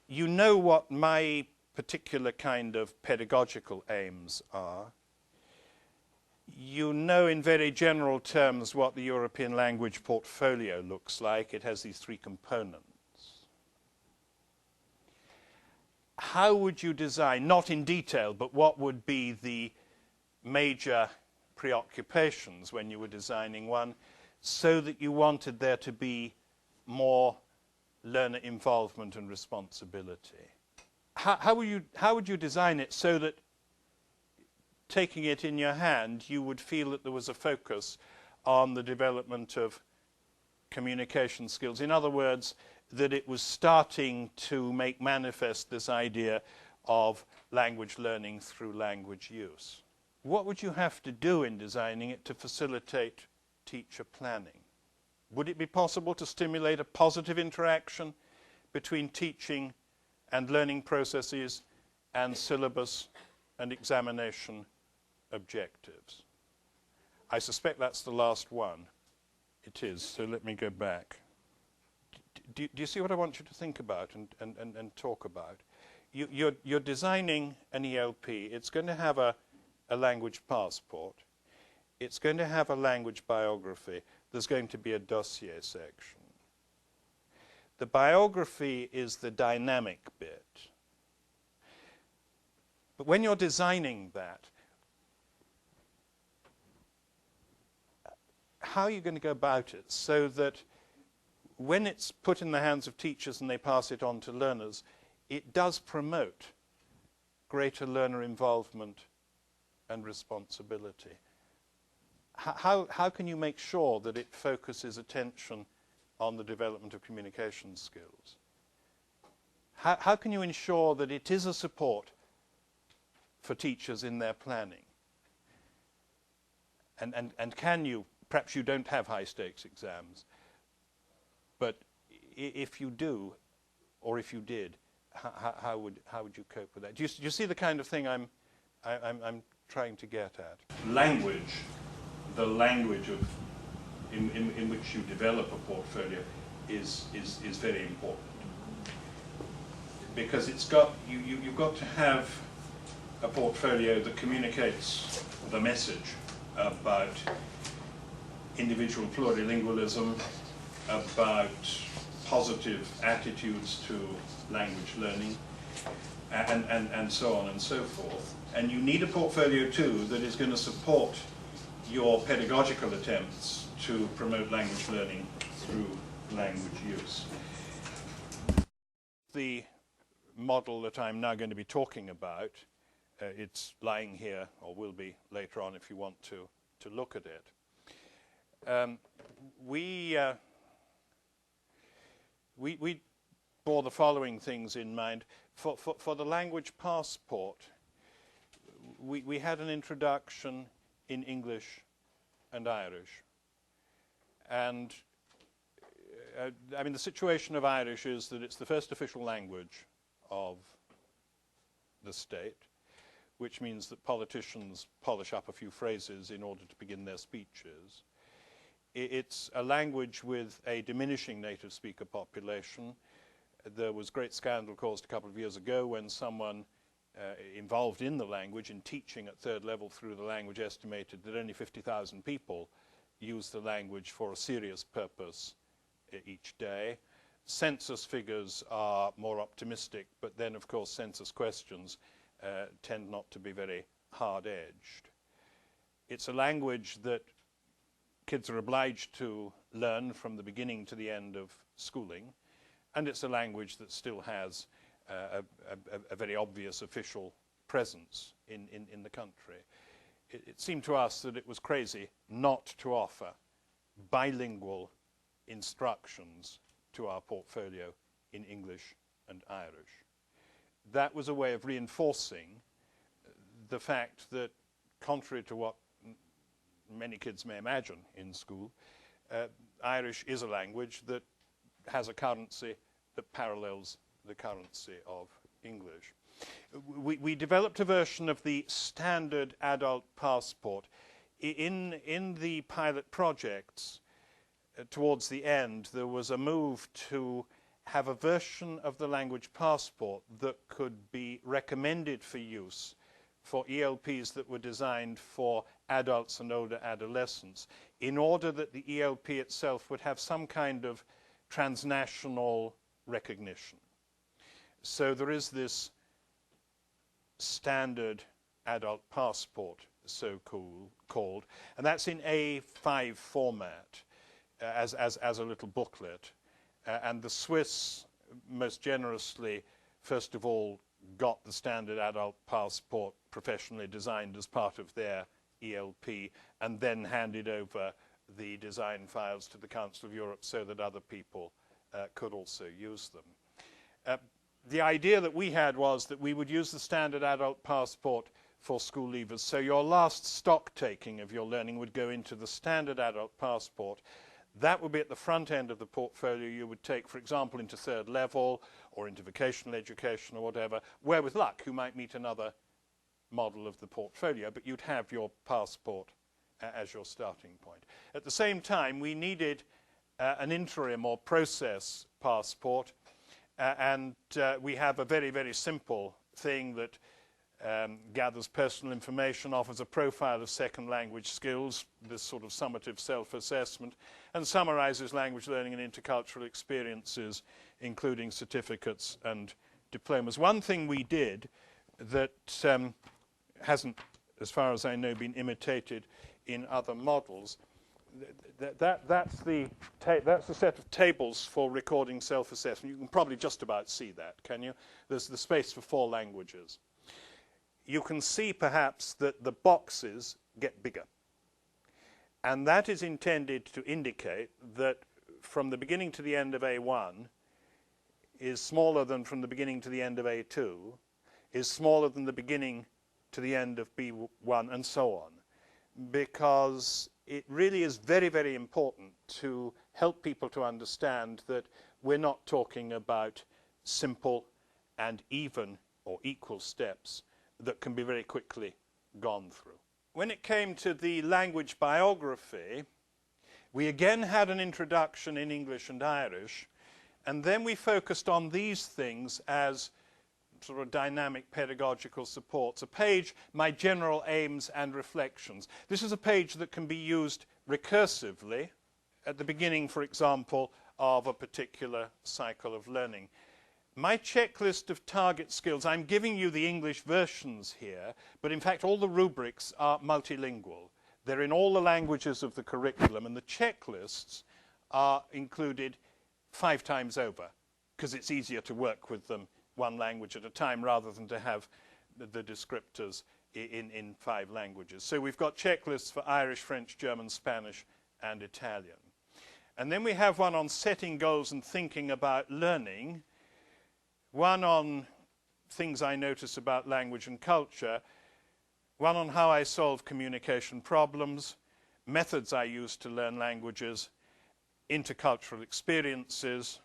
You know what my particular kind of pedagogical aims are. You know in very general terms what the European language portfolio looks like. It has these three components. How would you design, not in detail, but what would be the major preoccupations when you were designing one, so that you wanted there to be more learner involvement and responsibility? How would you design it so that, taking it in your hand, you would feel that there was a focus on the development of communication skills? In other words, that it was starting to make manifest this idea of language learning through language use. What would you have to do in designing it to facilitate teacher planning? Would it be possible to stimulate a positive interaction between teaching and learning processes and syllabus and examination objectives? I suspect that's the last one. It is, so let me go back. Do you see what I want you to think about and talk about? You're designing an ELP. It's going to have a language passport. It's going to have a language biography. There's going to be a dossier section. The biography is the dynamic bit. But when you're designing that, how are you going to go about it so that when it's put in the hands of teachers and they pass it on to learners, it does promote greater learner involvement and responsibility? How can you make sure that it focuses attention on the development of communication skills? How can you ensure that it is a support for teachers in their planning? And can you, perhaps you don't have high stakes exams, but if you do, or if you did, how would you cope with that? Do you see the kind of thing I'm trying to get at? Language, the language of in which you develop a portfolio is very important, because it's got you've got to have a portfolio that communicates the message about individual plurilingualism, about positive attitudes to language learning, and so on and so forth. And you need a portfolio too that is going to support your pedagogical attempts to promote language learning through language use. The model that I'm now going to be talking about, it's lying here, or will be later on if you want to look at it. We bore the following things in mind. For the language passport, we had an introduction in English and Irish. And I mean, the situation of Irish is that it's the first official language of the state, which means that politicians polish up a few phrases in order to begin their speeches. It's a language with a diminishing native speaker population. There was great scandal caused a couple of years ago when someone involved in the language, in teaching at third level through the language, estimated that only 50,000 people use the language for a serious purpose each day. Census figures are more optimistic, but then of course census questions tend not to be very hard-edged. It's a language that kids are obliged to learn from the beginning to the end of schooling, and it's a language that still has a very obvious official presence in the country. It seemed to us that it was crazy not to offer bilingual instructions to our portfolio in English and Irish. That was a way of reinforcing the fact that, contrary to what many kids may imagine in school, Irish is a language that has a currency that parallels the currency of English. We developed a version of the standard adult passport. In the pilot projects, towards the end, there was a move to have a version of the language passport that could be recommended for use for ELPs that were designed for adults and older adolescents, in order that the ELP itself would have some kind of transnational recognition. So there is this standard adult passport, so called, and that's in A5 format as a little booklet. And the Swiss most generously, first of all, got the standard adult passport professionally designed as part of their ELP, and then handed over the design files to the Council of Europe so that other people could also use them. The idea that we had was that we would use the standard adult passport for school leavers. So your last stock taking of your learning would go into the standard adult passport. That would be at the front end of the portfolio you would take, for example, into third level or into vocational education or whatever, where with luck you might meet another model of the portfolio, but you'd have your passport as your starting point. At the same time, we needed an interim or process passport, and we have a very, very simple thing that gathers personal information, offers a profile of second language skills, this sort of summative self-assessment, and summarizes language learning and intercultural experiences, including certificates and diplomas. One thing we did that hasn't, as far as I know, been imitated in other models, that's the set of tables for recording self-assessment. You can probably just about see that, can you? There's the space for 4 languages. You can see perhaps that the boxes get bigger. And that is intended to indicate that from the beginning to the end of A1 is smaller than from the beginning to the end of A2, is smaller than the beginning to the end of B1, and so on. Because it really is very, very important to help people to understand that we're not talking about simple and even or equal steps that can be very quickly gone through. When it came to the language biography, we again had an introduction in English and Irish, and then we focused on these things as sort of dynamic pedagogical supports. A page, My General Aims and Reflections. This is a page that can be used recursively at the beginning, for example, of a particular cycle of learning. My checklist of target skills, I'm giving you the English versions here, but in fact all the rubrics are multilingual. They're in all the languages of the curriculum, and the checklists are included 5 times over, because it's easier to work with them one language at a time rather than to have the descriptors in 5 languages. So we've got checklists for Irish, French, German, Spanish, and Italian. And then we have one on setting goals and thinking about learning, one on things I notice about language and culture, one on how I solve communication problems, methods I use to learn languages, intercultural experiences,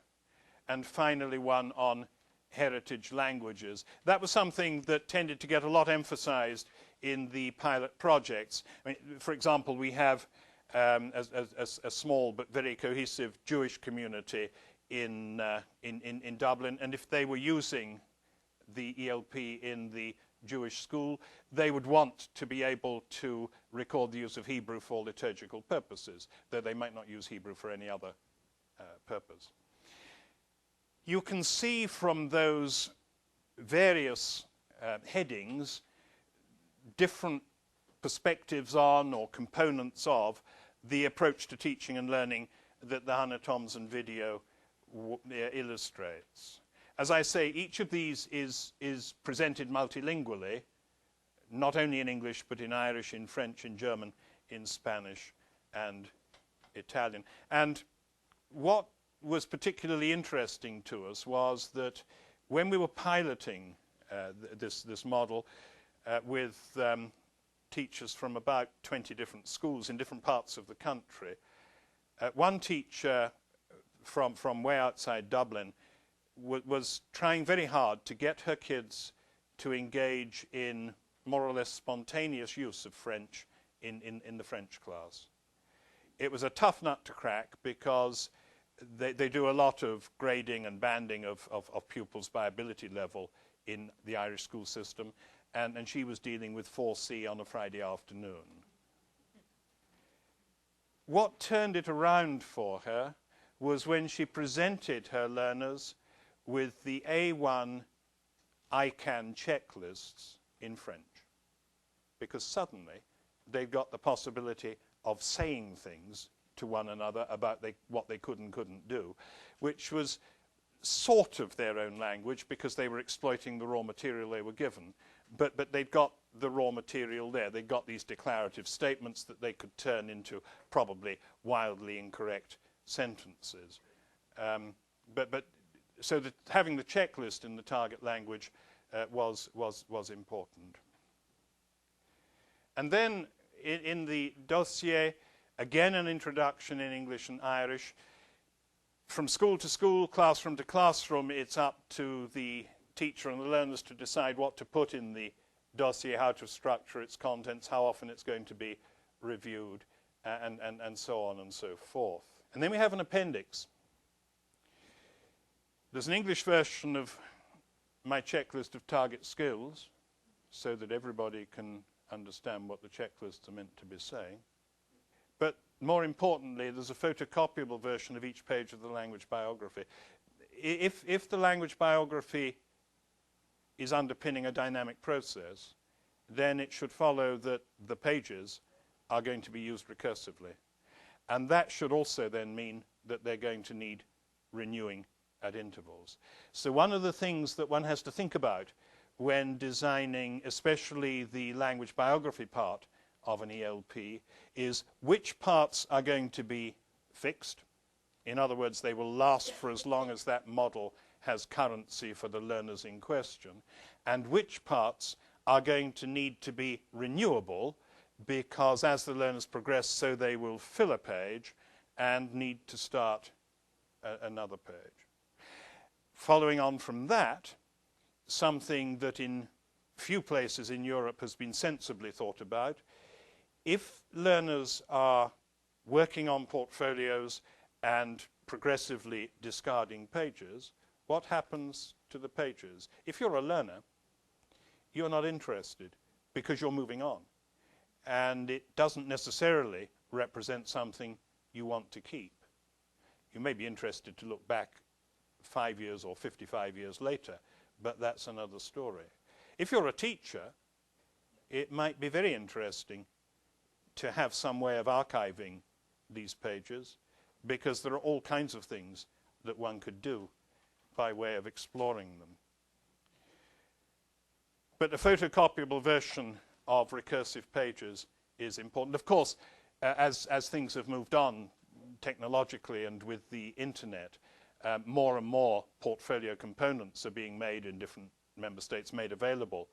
and finally one on heritage languages. That was something that tended to get a lot emphasized in the pilot projects. I mean, for example, we have a small but very cohesive Jewish community in Dublin, and if they were using the ELP in the Jewish school, they would want to be able to record the use of Hebrew for liturgical purposes, though they might not use Hebrew for any other purpose. You can see from those various headings different perspectives on or components of the approach to teaching and learning that the Hannah Thompson video illustrates. As I say, each of these is presented multilingually, not only in English, but in Irish, in French, in German, in Spanish, and Italian. And what was particularly interesting to us was that when we were piloting this model with teachers from about 20 different schools in different parts of the country, one teacher from way outside Dublin was trying very hard to get her kids to engage in more or less spontaneous use of French in the French class. It was a tough nut to crack because they do a lot of grading and banding of pupils by ability level in the Irish school system, and she was dealing with 4C on a Friday afternoon. What turned it around for her was when she presented her learners with the A1 ICANN checklists in French, because suddenly they got the possibility of saying things to one another about what they could and couldn't do, which was sort of their own language because they were exploiting the raw material they were given, but they'd got the raw material there. They got these declarative statements that they could turn into probably wildly incorrect sentences. So that having the checklist in the target language was important. And then in the dossier, again an introduction in English and Irish. From school to school, classroom to classroom, it's up to the teacher and the learners to decide what to put in the dossier, how to structure its contents, how often it's going to be reviewed, and so on and so forth. And then we have an appendix. There's an English version of my checklist of target skills so that everybody can understand what the checklists are meant to be saying. But more importantly, there's a photocopiable version of each page of the language biography. If the language biography is underpinning a dynamic process, then it should follow that the pages are going to be used recursively. And that should also then mean that they're going to need renewing at intervals. So one of the things that one has to think about when designing especially the language biography part of an ELP is which parts are going to be fixed. In other words, they will last for as long as that model has currency for the learners in question, and which parts are going to need to be renewable because as the learners progress, so they will fill a page and need to start another page. Following on from that, something that in few places in Europe has been sensibly thought about, if learners are working on portfolios and progressively discarding pages, what happens to the pages? If you're a learner, you're not interested because you're moving on. And it doesn't necessarily represent something you want to keep. You may be interested to look back 5 years or 55 years later, but that's another story. If you're a teacher, it might be very interesting to have some way of archiving these pages, because there are all kinds of things that one could do by way of exploring them. But a photocopiable version of recursive pages is important. Of course, as things have moved on technologically and with the internet, more and more portfolio components are being made in different member states, made available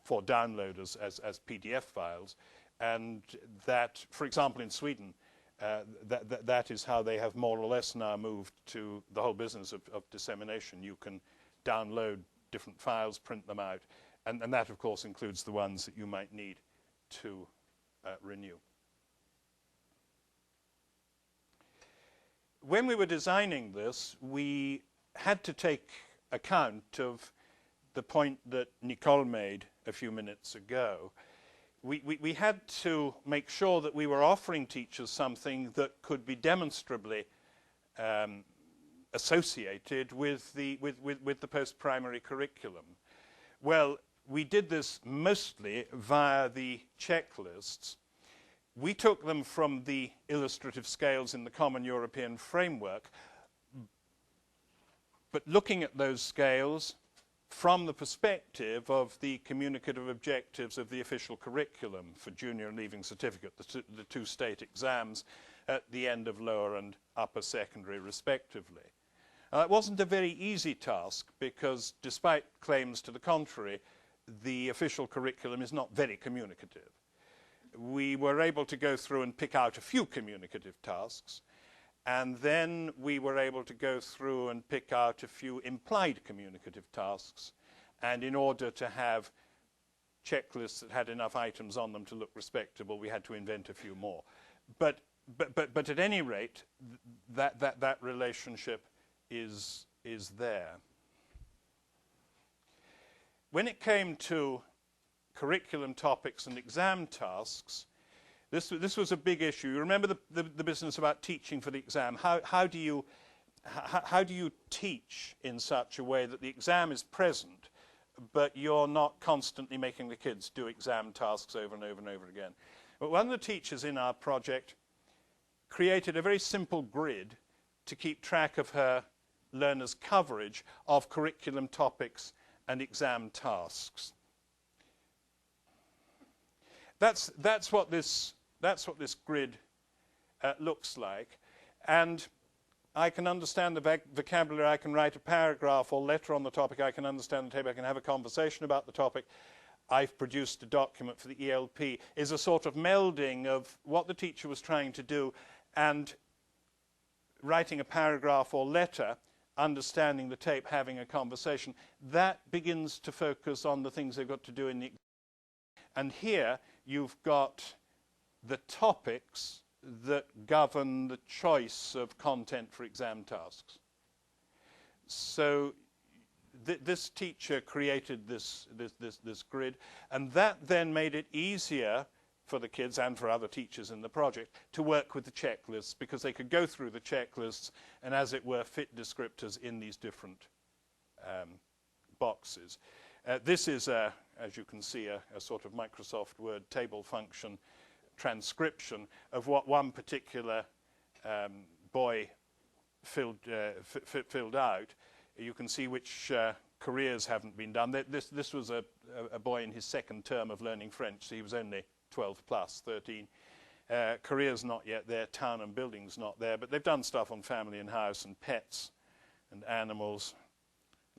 for download as PDF files. And that, for example, in Sweden, that is how they have more or less now moved to the whole business of dissemination. You can download different files, print them out, and that, of course, includes the ones that you might need to renew. When we were designing this, we had to take account of the point that Nicole made a few minutes ago. We had to make sure that we were offering teachers something that could be demonstrably associated with the post-primary curriculum. Well, we did this mostly via the checklists. We took them from the illustrative scales in the Common European Framework, but looking at those scales from the perspective of the communicative objectives of the official curriculum for junior and leaving certificate, the two state exams at the end of lower and upper secondary respectively. It wasn't a very easy task because despite claims to the contrary, the official curriculum is not very communicative. We were able to go through and pick out a few communicative tasks, and then we were able to go through and pick out a few implied communicative tasks. And in order to have checklists that had enough items on them to look respectable, we had to invent a few more. But at any rate, that relationship is there. When it came to curriculum topics and exam tasks, this was a big issue. You remember the business about teaching for the exam. How do you teach in such a way that the exam is present, but you're not constantly making the kids do exam tasks over and over and over again? But one of the teachers in our project created a very simple grid to keep track of her learners' coverage of curriculum topics and exam tasks. That's what this grid looks like, and I can understand the vocabulary. I can write a paragraph or letter on the topic. I can understand the table. I can have a conversation about the topic. I've produced a document for the ELP. Is a sort of melding of what the teacher was trying to do and writing a paragraph or letter, understanding the tape, having a conversation. That begins to focus on the things they've got to do in the exam. And here you've got the topics that govern the choice of content for exam tasks. So this teacher created this grid, and that then made it easier for the kids and for other teachers in the project to work with the checklists, because they could go through the checklists and, as it were, fit descriptors in these different boxes. This is, as you can see, a sort of Microsoft Word table function transcription of what one particular boy filled out. You can see which careers haven't been done. This was a boy in his second term of learning French, so he was only 12 plus, 13. Careers not yet there, town and buildings not there, but they've done stuff on family and house and pets and animals,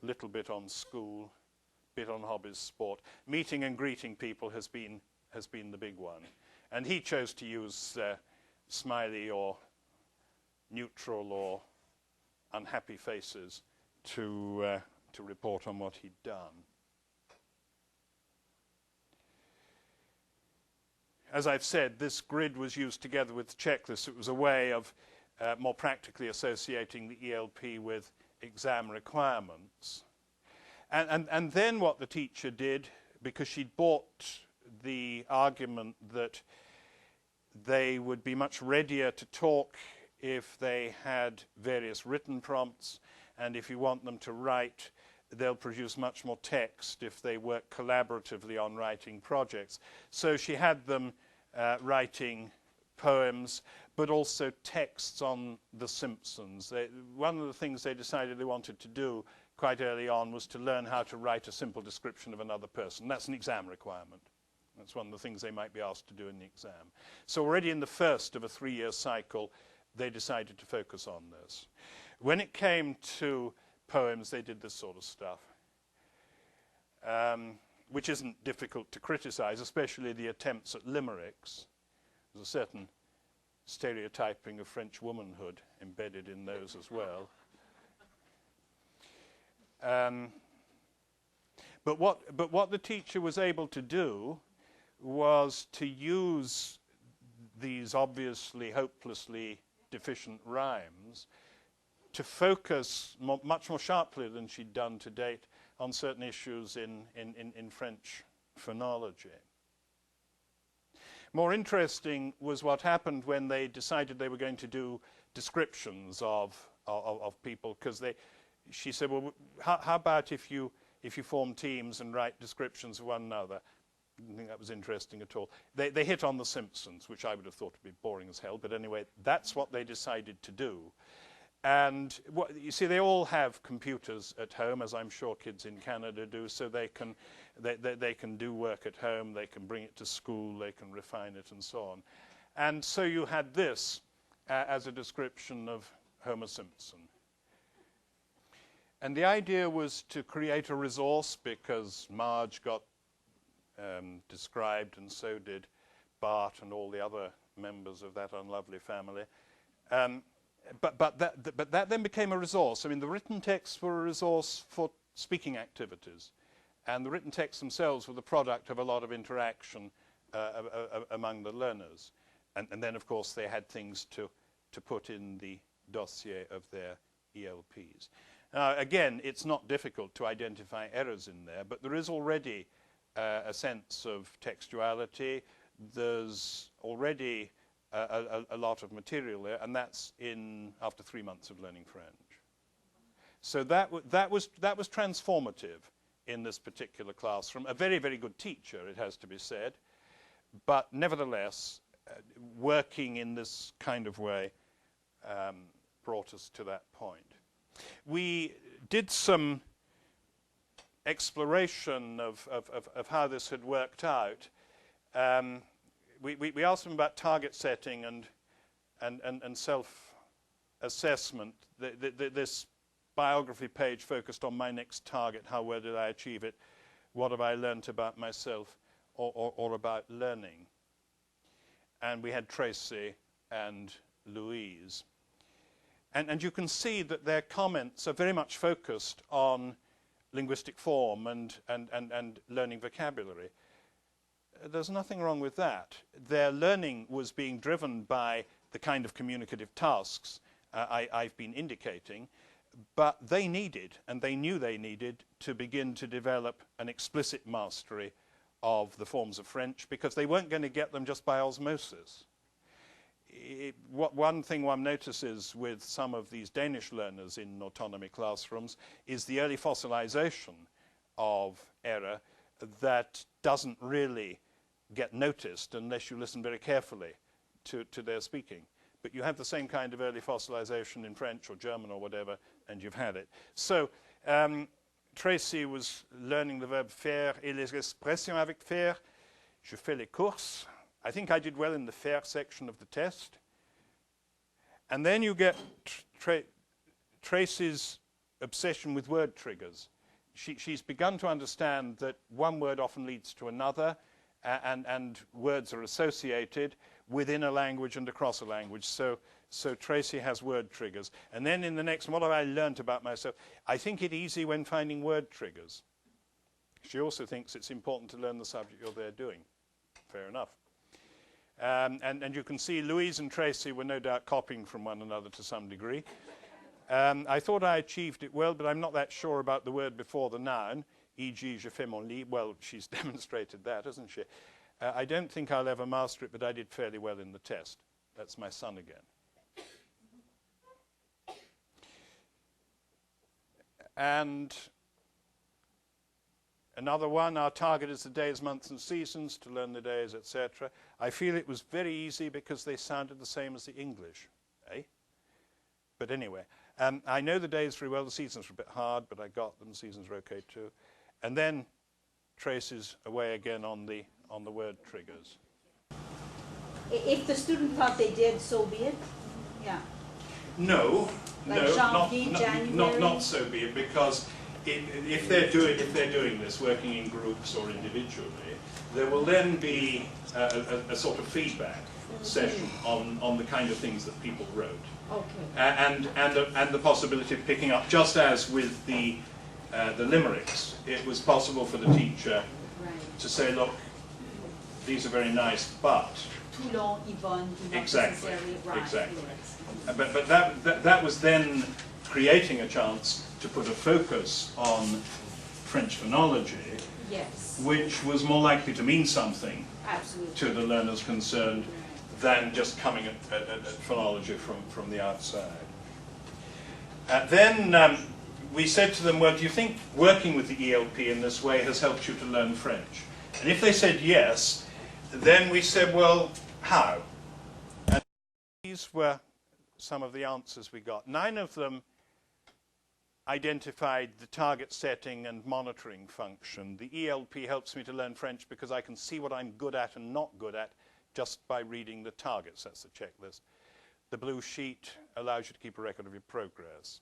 a little bit on school, bit on hobbies, sport. Meeting and greeting people has been the big one. And he chose to use smiley or neutral or unhappy faces to report on what he'd done. As I've said, this grid was used together with the checklist. It was a way of more practically associating the ELP with exam requirements. And then what the teacher did, because she'd bought the argument that they would be much readier to talk if they had various written prompts, and if you want them to write, they'll produce much more text if they work collaboratively on writing projects. So she had them writing poems, but also texts on The Simpsons. One of the things they decided they wanted to do quite early on was to learn how to write a simple description of another person. That's an exam requirement. That's one of the things they might be asked to do in the exam. So already in the first of a 3-year cycle, they decided to focus on this. When it came to poems, they did this sort of stuff, which isn't difficult to criticize, especially the attempts at limericks. There's a certain stereotyping of French womanhood embedded in those as well. But what the teacher was able to do was to use these obviously hopelessly deficient rhymes to focus much more sharply than she'd done to date on certain issues in French phonology. More interesting was what happened when they decided they were going to do descriptions of people, because she said, well, how about if you form teams and write descriptions of one another? I didn't think that was interesting at all. They hit on The Simpsons, which I would have thought would be boring as hell, but anyway, that's what they decided to do. And you see, they all have computers at home, as I'm sure kids in Canada do, so they can do work at home, they can bring it to school, they can refine it and so on. And so you had this as a description of Homer Simpson. And the idea was to create a resource, because Marge got described, and so did Bart and all the other members of that unlovely family. But that then became a resource. I mean, the written texts were a resource for speaking activities, and the written texts themselves were the product of a lot of interaction among the learners. And then, of course, they had things to put in the dossier of their ELPs. Again, it's not difficult to identify errors in there, but there is already a sense of textuality. There's already a lot of material there, and that's after 3 months of learning French. So that was transformative in this particular classroom. A very, very good teacher, it has to be said, but nevertheless, working in this kind of way brought us to that point. We did some exploration of how this had worked out. We asked them about target setting and self-assessment. This biography page focused on my next target, how well did I achieve it, what have I learnt about myself or about learning. And we had Tracy and Louise. And you can see that their comments are very much focused on linguistic form and learning vocabulary. There's nothing wrong with that. Their learning was being driven by the kind of communicative tasks I've been indicating, but they needed, and they knew they needed, to begin to develop an explicit mastery of the forms of French, because they weren't going to get them just by osmosis. One thing one notices with some of these Danish learners in autonomy classrooms is the early fossilization of error that doesn't really get noticed unless you listen very carefully to their speaking. But you have the same kind of early fossilization in French or German or whatever, and you've had it. So Tracy was learning the verb faire et les expressions avec faire. Je fais les courses. I think I did well in the faire section of the test. And then you get Tracy's obsession with word triggers. She's begun to understand that one word often leads to another, and words are associated within a language and across a language. So Tracy has word triggers. And then in the next, what have I learnt about myself? I think it easy when finding word triggers. She also thinks it's important to learn the subject you're there doing. Fair enough. And you can see Louise and Tracy were no doubt copying from one another to some degree. I thought I achieved it well, but I'm not that sure about the word before the noun, e.g. je fais mon lit. Well, she's demonstrated that, hasn't she? I don't think I'll ever master it, but I did fairly well in the test. That's my son again. And another one, our target is the days, months, and seasons, to learn the days, etc. I feel it was very easy because they sounded the same as the English, eh? But anyway, I know the days very well. The seasons were a bit hard, but I got them. The seasons were okay too. And then Tracy's away again on the word triggers. If the student thought they did, so be it. Yeah. No, like no, not so be it, because if they're doing this, working in groups or individually, there will then be a sort of feedback session on the kind of things that people wrote. Okay. And the possibility of picking up, just as with the limericks, it was possible for the teacher to say, look, these are very nice, but Toulon, Yvonne, exactly. But that was then creating a chance to put a focus on French phonology, yes, which was more likely to mean something absolutely to the learners concerned than just coming at phonology from the outside. Then we said to them, well, do you think working with the ELP in this way has helped you to learn French? And if they said yes, then we said, well, how? And these were some of the answers we got. 9 of them identified the target setting and monitoring function. The ELP helps me to learn French because I can see what I'm good at and not good at just by reading the targets. That's the checklist. The blue sheet allows you to keep a record of your progress.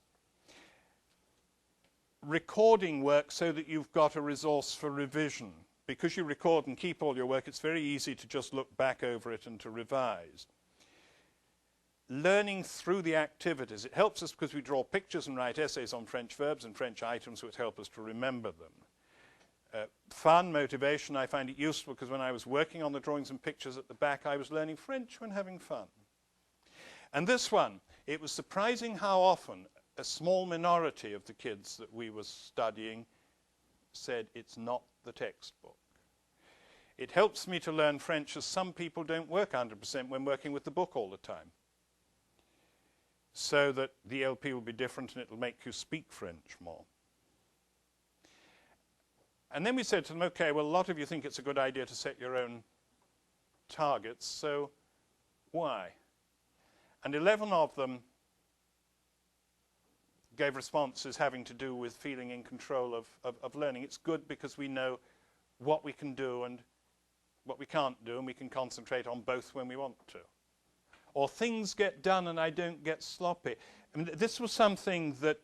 Recording work so that you've got a resource for revision. Because you record and keep all your work, it's very easy to just look back over it and to revise. Learning through the activities. It helps us because we draw pictures and write essays on French verbs and French items, which help us to remember them. Fun, motivation, I find it useful because when I was working on the drawings and pictures at the back, I was learning French when having fun. And this one, it was surprising how often a small minority of the kids that we were studying said, it's not the textbook. It helps me to learn French, as some people don't work 100% when working with the book all the time. So that the ELP will be different and it'll make you speak French more. And then we said to them, okay, well, a lot of you think it's a good idea to set your own targets, so why? And 11 of them gave responses having to do with feeling in control of learning. It's good because we know what we can do and what we can't do, and we can concentrate on both when we want to. Or things get done and I don't get sloppy. I mean, this was something that,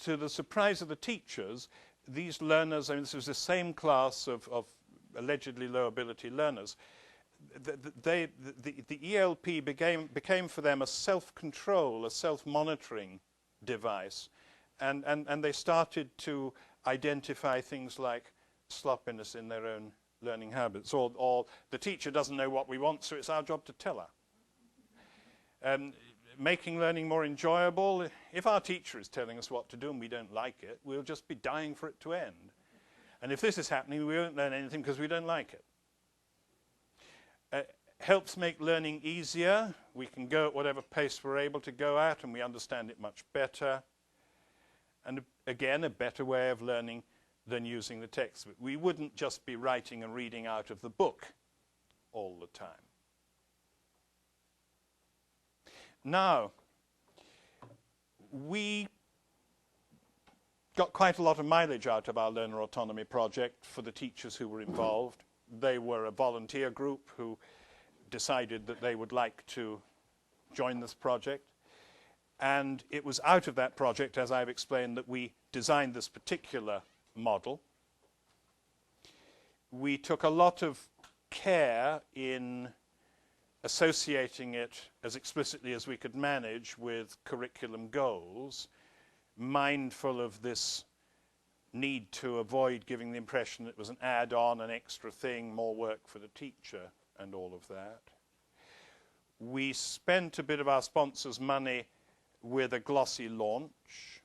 to the surprise of the teachers, these learners, I mean, this was the same class of allegedly low ability learners, the ELP became for them a self-control, a self-monitoring device. And they started to identify things like sloppiness in their own learning habits, or the teacher doesn't know what we want, so it's our job to tell her. Making learning more enjoyable. If our teacher is telling us what to do and we don't like it, we'll just be dying for it to end. And if this is happening, we won't learn anything because we don't like it. Helps make learning easier. We can go at whatever pace we're able to go at, and we understand it much better. And again, a better way of learning than using the text. We wouldn't just be writing and reading out of the book all the time. Now, we got quite a lot of mileage out of our learner autonomy project for the teachers who were involved. They were a volunteer group who decided that they would like to join this project. And it was out of that project, as I've explained, that we designed this particular model. We took a lot of care in associating it as explicitly as we could manage with curriculum goals, mindful of this need to avoid giving the impression that it was an add-on, an extra thing, more work for the teacher, and all of that. We spent a bit of our sponsors' money with a glossy launch.